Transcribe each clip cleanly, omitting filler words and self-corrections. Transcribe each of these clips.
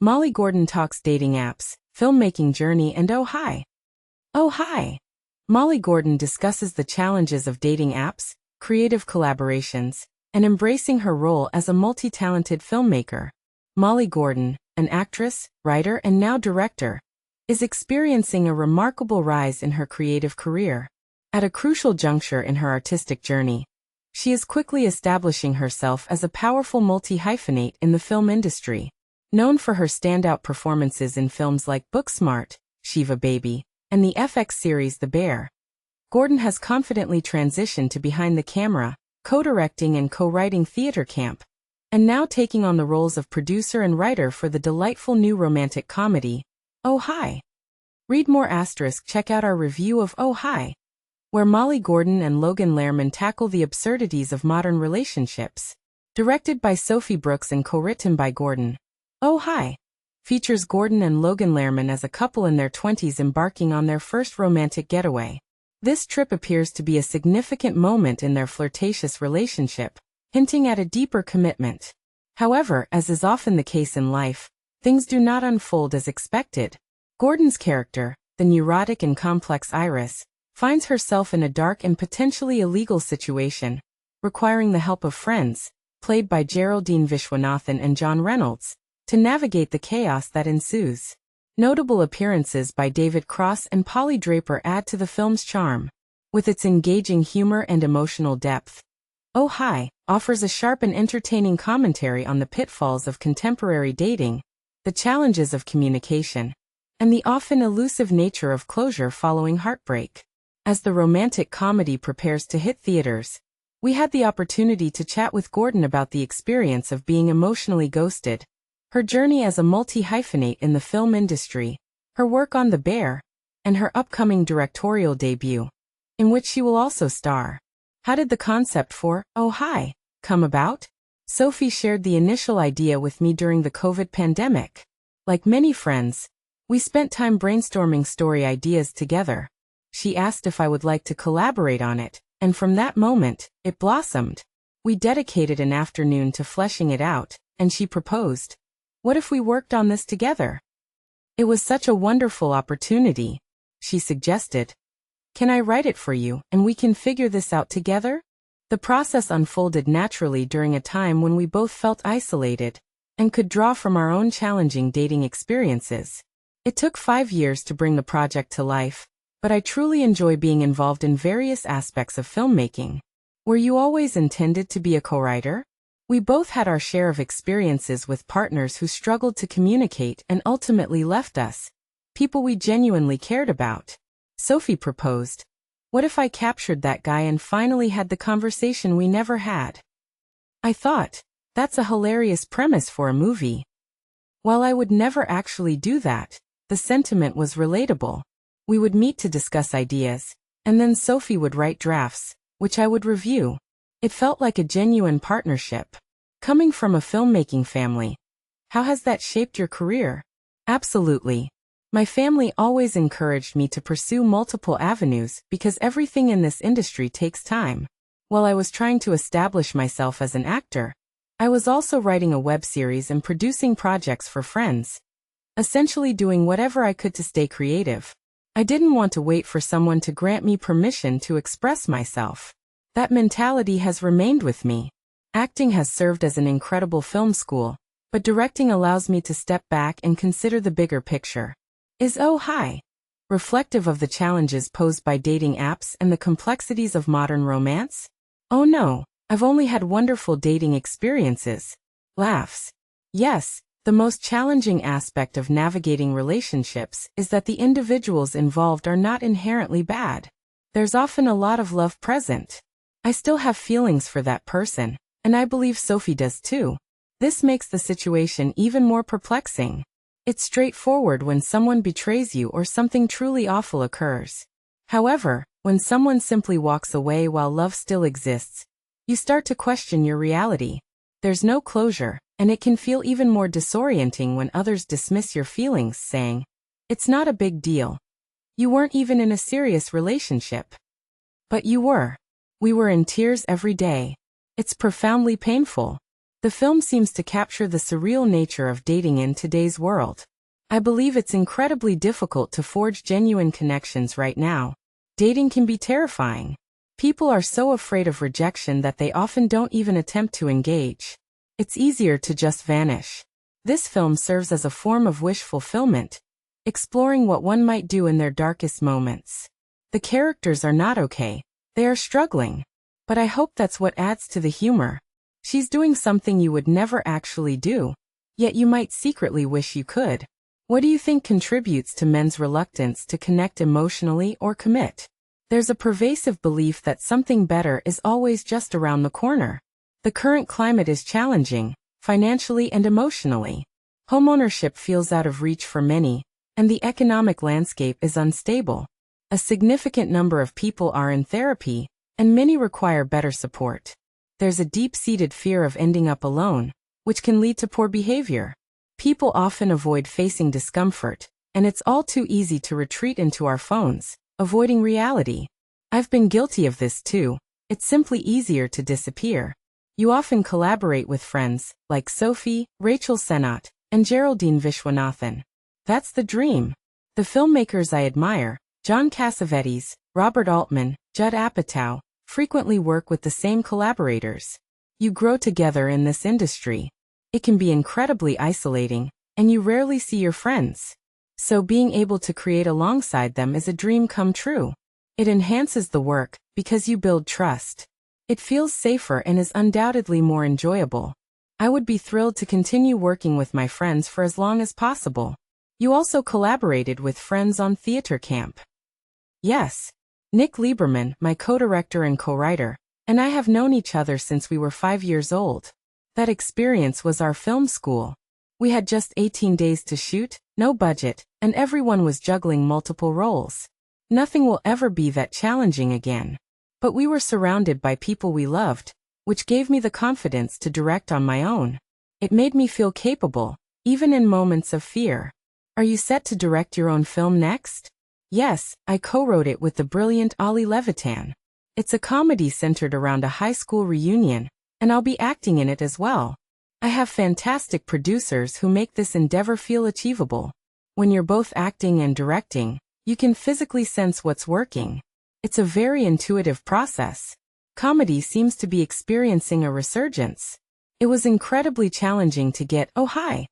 Molly Gordon talks dating apps, filmmaking journey, and oh hi. Oh hi. Molly Gordon discusses the challenges of dating apps, creative collaborations, and embracing her role as a multi-talented filmmaker. Molly Gordon, an actress, writer, and now director, is experiencing a remarkable rise in her creative career. At a crucial juncture in her artistic journey, she is quickly establishing herself as a powerful multi-hyphenate in the film industry. Known for her standout performances in films like Booksmart, Shiva Baby, and the FX series The Bear, Gordon has confidently transitioned to behind the camera, co-directing and co-writing Theater Camp, and now taking on the roles of producer and writer for the delightful new romantic comedy, Oh Hi. Read more *, check out our review of Oh Hi, where Molly Gordon and Logan Lerman tackle the absurdities of modern relationships. Directed by Sophie Brooks and co-written by Gordon, Oh Hi features Gordon and Logan Lerman as a couple in their 20s embarking on their first romantic getaway. This trip appears to be a significant moment in their flirtatious relationship, hinting at a deeper commitment. However, as is often the case in life, things do not unfold as expected. Gordon's character, the neurotic and complex Iris, finds herself in a dark and potentially illegal situation, requiring the help of friends, played by Geraldine Vishwanathan and John Reynolds, to navigate the chaos that ensues. Notable appearances by David Cross and Polly Draper add to the film's charm. With its engaging humor and emotional depth, Oh Hi offers a sharp and entertaining commentary on the pitfalls of contemporary dating, the challenges of communication, and the often elusive nature of closure following heartbreak. As the romantic comedy prepares to hit theaters, we had the opportunity to chat with Gordon about the experience of being emotionally ghosted, her journey as a multi-hyphenate in the film industry, her work on The Bear, and her upcoming directorial debut, in which she will also star. How did the concept for Oh Hi come about? Sophie shared the initial idea with me during the COVID pandemic. Like many friends, we spent time brainstorming story ideas together. She asked if I would like to collaborate on it, and from that moment, it blossomed. We dedicated an afternoon to fleshing it out, and she proposed, "What if we worked on this together?" It was such a wonderful opportunity. She suggested, "Can I write it for you, and we can figure this out together?" The process unfolded naturally during a time when we both felt isolated, and could draw from our own challenging dating experiences. It took 5 years to bring the project to life, but I truly enjoy being involved in various aspects of filmmaking. Were you always intended to be a co-writer? We both had our share of experiences with partners who struggled to communicate and ultimately left us, people we genuinely cared about. Sophie proposed, "What if I captured that guy and finally had the conversation we never had?" I thought, that's a hilarious premise for a movie. While I would never actually do that, the sentiment was relatable. We would meet to discuss ideas, and then Sophie would write drafts, which I would review. It felt like a genuine partnership. Coming from a filmmaking family, how has that shaped your career? Absolutely. My family always encouraged me to pursue multiple avenues because everything in this industry takes time. While I was trying to establish myself as an actor, I was also writing a web series and producing projects for friends. Essentially doing whatever I could to stay creative. I didn't want to wait for someone to grant me permission to express myself. That mentality has remained with me. Acting has served as an incredible film school, but directing allows me to step back and consider the bigger picture. Is Oh Hi reflective of the challenges posed by dating apps and the complexities of modern romance? Oh no, I've only had wonderful dating experiences. Laughs. Yes, the most challenging aspect of navigating relationships is that the individuals involved are not inherently bad. There's often a lot of love present. I still have feelings for that person, and I believe Sophie does too. This makes the situation even more perplexing. It's straightforward when someone betrays you or something truly awful occurs. However, when someone simply walks away while love still exists, you start to question your reality. There's no closure, and it can feel even more disorienting when others dismiss your feelings, saying, "It's not a big deal. You weren't even in a serious relationship." But you were. We were in tears every day. It's profoundly painful. The film seems to capture the surreal nature of dating in today's world. I believe it's incredibly difficult to forge genuine connections right now. Dating can be terrifying. People are so afraid of rejection that they often don't even attempt to engage. It's easier to just vanish. This film serves as a form of wish fulfillment, exploring what one might do in their darkest moments. The characters are not okay. They are struggling. But I hope that's what adds to the humor. She's doing something you would never actually do, yet you might secretly wish you could. What do you think contributes to men's reluctance to connect emotionally or commit? There's a pervasive belief that something better is always just around the corner. The current climate is challenging, financially and emotionally. Homeownership feels out of reach for many, and the economic landscape is unstable. A significant number of people are in therapy, and many require better support. There's a deep-seated fear of ending up alone, which can lead to poor behavior. People often avoid facing discomfort, and it's all too easy to retreat into our phones, avoiding reality. I've been guilty of this too. It's simply easier to disappear. You often collaborate with friends, like Sophie, Rachel Sennott, and Geraldine Vishwanathan. That's the dream. The filmmakers I admire, John Cassavetes, Robert Altman, Judd Apatow, frequently work with the same collaborators. You grow together in this industry. It can be incredibly isolating, and you rarely see your friends. So being able to create alongside them is a dream come true. It enhances the work, because you build trust. It feels safer and is undoubtedly more enjoyable. I would be thrilled to continue working with my friends for as long as possible. You also collaborated with friends on theater camp. Yes. Nick Lieberman, my co-director and co-writer, and I have known each other since we were 5 years old. That experience was our film school. We had just 18 days to shoot, no budget, and everyone was juggling multiple roles. Nothing will ever be that challenging again. But we were surrounded by people we loved, which gave me the confidence to direct on my own. It made me feel capable, even in moments of fear. Are you set to direct your own film next? Yes, I co-wrote it with the brilliant Ali Levitan. It's a comedy centered around a high school reunion, and I'll be acting in it as well. I have fantastic producers who make this endeavor feel achievable. When you're both acting and directing, you can physically sense what's working. It's a very intuitive process. Comedy seems to be experiencing a resurgence. It was incredibly challenging to get "Oh Hi"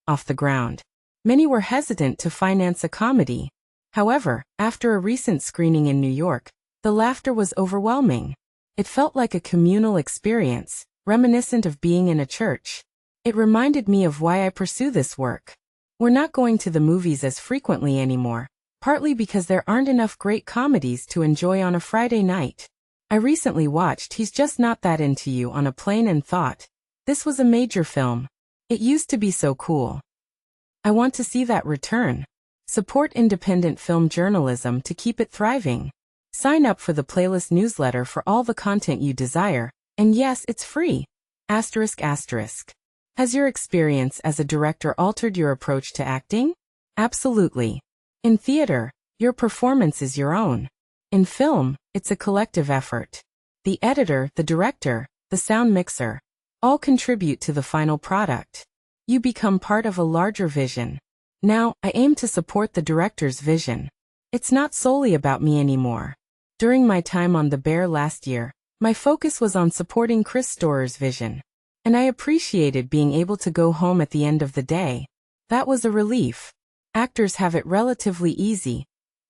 off the ground. Many were hesitant to finance a comedy. However, after a recent screening in New York, the laughter was overwhelming. It felt like a communal experience, reminiscent of being in a church. It reminded me of why I pursue this work. We're not going to the movies as frequently anymore, partly because there aren't enough great comedies to enjoy on a Friday night. I recently watched He's Just Not That Into You on a plane and thought, this was a major film. It used to be so cool. I want to see that return. Support independent film journalism to keep it thriving. Sign up for the playlist newsletter for all the content you desire, and yes, it's free. ***. Has your experience as a director altered your approach to acting? Absolutely. In theater, your performance is your own. In film, it's a collective effort. The editor, the director, the sound mixer, all contribute to the final product. You become part of a larger vision. Now, I aim to support the director's vision. It's not solely about me anymore. During my time on The Bear last year, my focus was on supporting Chris Storer's vision. And I appreciated being able to go home at the end of the day. That was a relief. Actors have it relatively easy.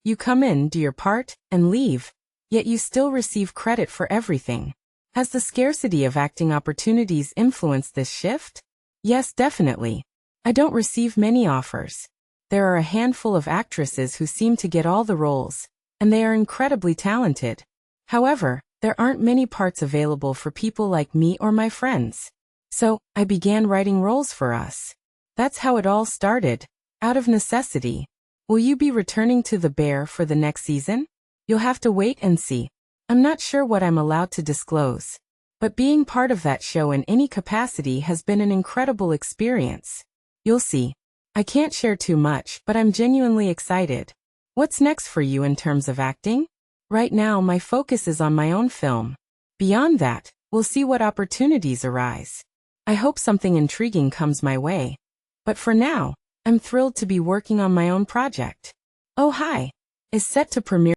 You come in, do your part, and leave, yet you still receive credit for everything. Has the scarcity of acting opportunities influenced this shift? Yes, definitely. I don't receive many offers. There are a handful of actresses who seem to get all the roles, and they are incredibly talented. However, there aren't many parts available for people like me or my friends. So, I began writing roles for us. That's how it all started, out of necessity. Will you be returning to The Bear for the next season? You'll have to wait and see. I'm not sure what I'm allowed to disclose. But being part of that show in any capacity has been an incredible experience. You'll see. I can't share too much, but I'm genuinely excited. What's next for you in terms of acting? Right now, my focus is on my own film. Beyond that, we'll see what opportunities arise. I hope something intriguing comes my way. But for now, I'm thrilled to be working on my own project. Oh Hi is set to premiere